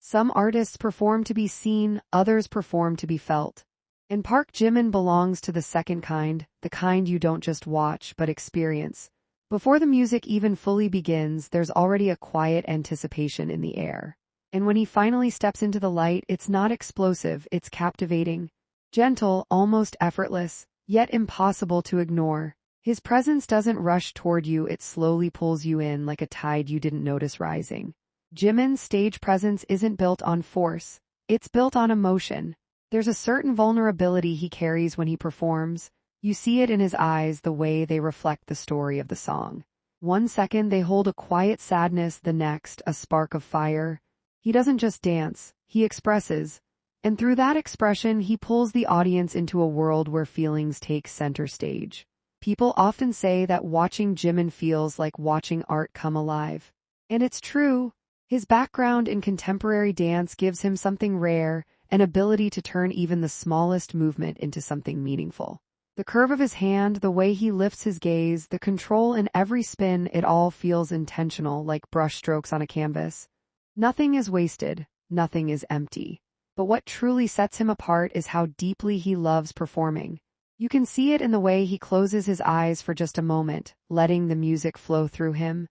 Some artists perform to be seen, others perform to be felt. And Park Jimin belongs to the second kind, the kind you don't just watch but experience. Before the music even fully begins, there's already a quiet anticipation in the air. And when he finally steps into the light, it's not explosive, it's captivating. Gentle, almost effortless, yet impossible to ignore. His presence doesn't rush toward you, it slowly pulls you in like a tide you didn't notice rising. Jimin's stage presence isn't built on force, it's built on emotion. There's a certain vulnerability he carries when he performs. You see it in his eyes, the way they reflect the story of the song. One second they hold a quiet sadness, the next a spark of fire. He doesn't just dance, he expresses. And through that expression, he pulls the audience into a world where feelings take center stage. People often say that watching Jimin feels like watching art come alive. And it's true. His background in contemporary dance gives him something rare, an ability to turn even the smallest movement into something meaningful. The curve of his hand, the way he lifts his gaze, the control in every spin, it all feels intentional, like brushstrokes on a canvas. Nothing is wasted, nothing is empty. But what truly sets him apart is how deeply he loves performing. You can see it in the way he closes his eyes for just a moment, letting the music flow through him.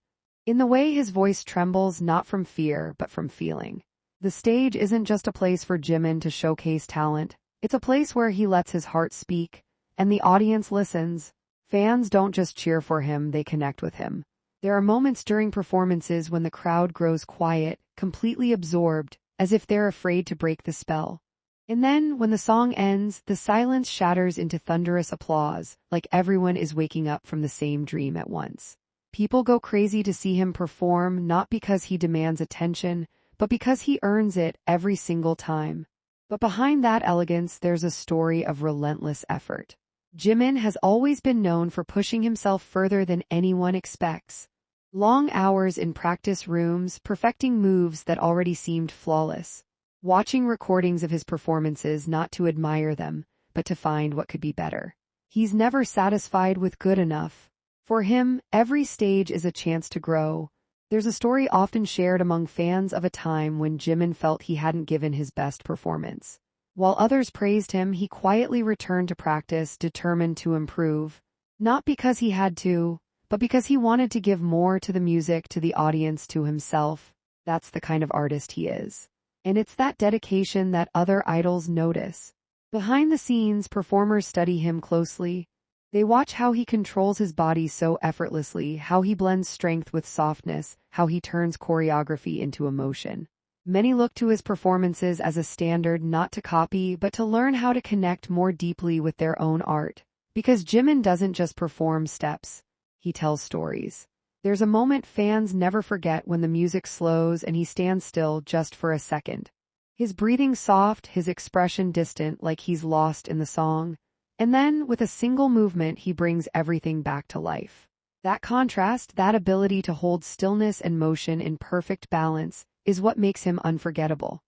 In the way his voice trembles, not from fear, but from feeling. The stage isn't just a place for Jimin to showcase talent. It's a place where he lets his heart speak, and the audience listens. Fans don't just cheer for him, they connect with him. There are moments during performances when the crowd grows quiet, completely absorbed, as if they're afraid to break the spell. And then, when the song ends, the silence shatters into thunderous applause, like everyone is waking up from the same dream at once. People go crazy to see him perform, not because he demands attention, but because he earns it every single time. But behind that elegance, there's a story of relentless effort. Jimin has always been known for pushing himself further than anyone expects. Long hours in practice rooms, perfecting moves that already seemed flawless. Watching recordings of his performances not to admire them, but to find what could be better. He's never satisfied with good enough. For him, every stage is a chance to grow. There's a story often shared among fans of a time when Jimin felt he hadn't given his best performance. While others praised him, he quietly returned to practice, determined to improve. Not because he had to, but because he wanted to give more to the music, to the audience, to himself. That's the kind of artist he is. And it's that dedication that other idols notice. Behind the scenes, performers study him closely. They watch how he controls his body so effortlessly, how he blends strength with softness, how he turns choreography into emotion. Many look to his performances as a standard, not to copy, but to learn how to connect more deeply with their own art. Because Jimin doesn't just perform steps, he tells stories. There's a moment fans never forget when the music slows and he stands still just for a second. His breathing soft, his expression distant, like he's lost in the song. And then, with a single movement, he brings everything back to life. That contrast, that ability to hold stillness and motion in perfect balance, is what makes him unforgettable.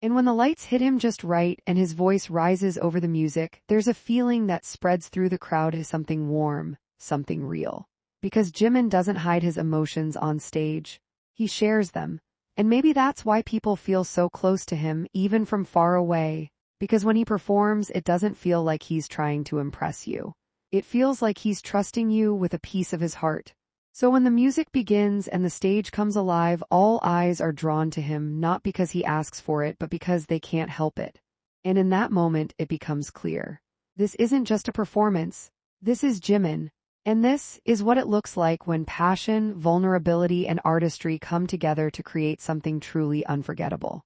And when the lights hit him just right and his voice rises over the music, there's a feeling that spreads through the crowd as something warm, something real. Because Jimin doesn't hide his emotions on stage. He shares them. And maybe that's why people feel so close to him, even from far away. Because when he performs, it doesn't feel like he's trying to impress you. It feels like he's trusting you with a piece of his heart. So when the music begins and the stage comes alive, all eyes are drawn to him, not because he asks for it, but because they can't help it. And in that moment, it becomes clear. This isn't just a performance. This is Jimin. And this is what it looks like when passion, vulnerability, and artistry come together to create something truly unforgettable.